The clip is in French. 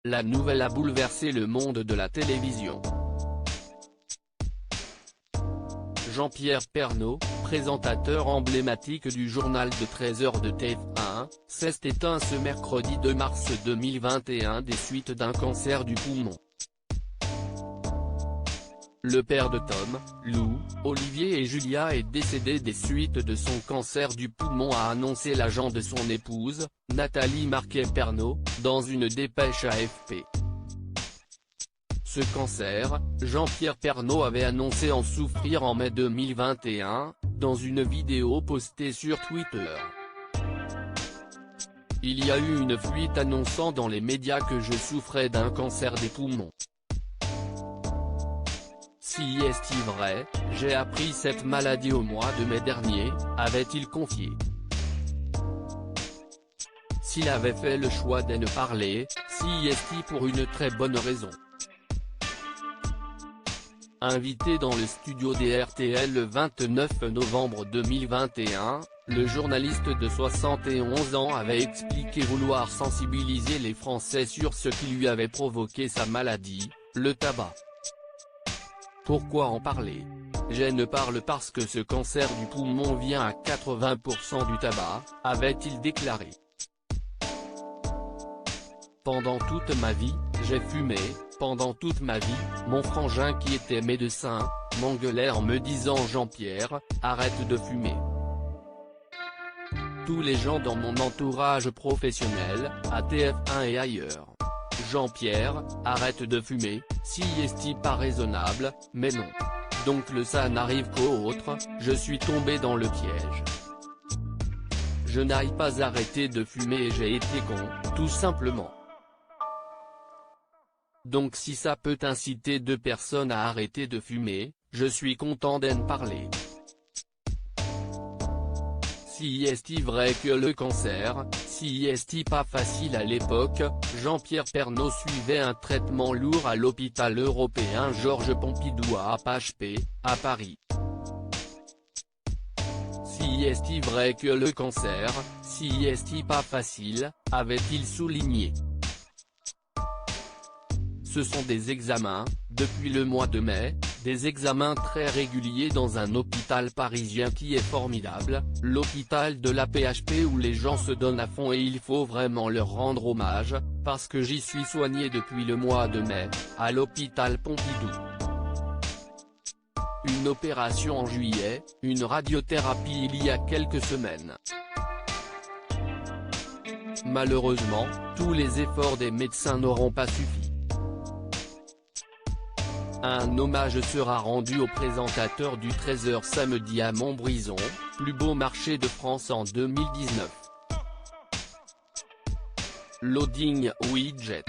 La nouvelle a bouleversé le monde de la télévision. Jean-Pierre Pernaut, présentateur emblématique du journal de 13h de TF1, s'est éteint ce mercredi 2 mars 2021 des suites d'un cancer du poumon. Le père de Tom, Lou, Olivier et Julia est décédé des suites de son cancer du poumon, a annoncé l'agent de son épouse, Nathalie Marquet-Pernaut, dans une dépêche AFP. Ce cancer, Jean-Pierre Pernaut avait annoncé en souffrir en mai 2021, dans une vidéo postée sur Twitter. Il y a eu une fuite annonçant dans les médias que je souffrais d'un cancer des poumons. Si est-il vrai, j'ai appris cette maladie au mois de mai dernier, avait-il confié. S'il avait fait le choix de ne parler, si est-il pour une très bonne raison. Invité dans le studio des RTL le 29 novembre 2021, le journaliste de 71 ans avait expliqué vouloir sensibiliser les Français sur ce qui lui avait provoqué sa maladie, le tabac. Pourquoi en parler? Je ne parle parce que ce cancer du poumon vient à 80% du tabac, avait-il déclaré. Pendant toute ma vie, j'ai fumé, pendant toute ma vie, mon frangin qui était médecin, m'engueulait en me disant « Jean-Pierre, arrête de fumer ». Tous les gens dans mon entourage professionnel, à TF1 et ailleurs. Jean-Pierre, arrête de fumer, si est-il pas raisonnable, mais non. Donc ça n'arrive qu'aux autres, je suis tombé dans le piège. Je n'aille pas arrêter de fumer et j'ai été con, tout simplement. Donc si ça peut inciter 2 personnes à arrêter de fumer, je suis content d'en parler. Si est-il vrai que le cancer, si est-il pas facile à l'époque, Jean-Pierre Pernaut suivait un traitement lourd à l'hôpital européen Georges Pompidou à APHP, à Paris. Si est-il vrai que le cancer, si est-il pas facile, avait-il souligné. Ce sont des examens, depuis le mois de mai, des examens très réguliers dans un hôpital parisien qui est formidable, l'hôpital de l'AP-HP où les gens se donnent à fond et il faut vraiment leur rendre hommage, parce que j'y suis soigné depuis le mois de mai, à l'hôpital Pompidou. Une opération en juillet, une radiothérapie il y a quelques semaines. Malheureusement, tous les efforts des médecins n'auront pas suffi. Un hommage sera rendu au présentateur du 13h samedi à Montbrison, plus beau marché de France en 2019. Loading Widget.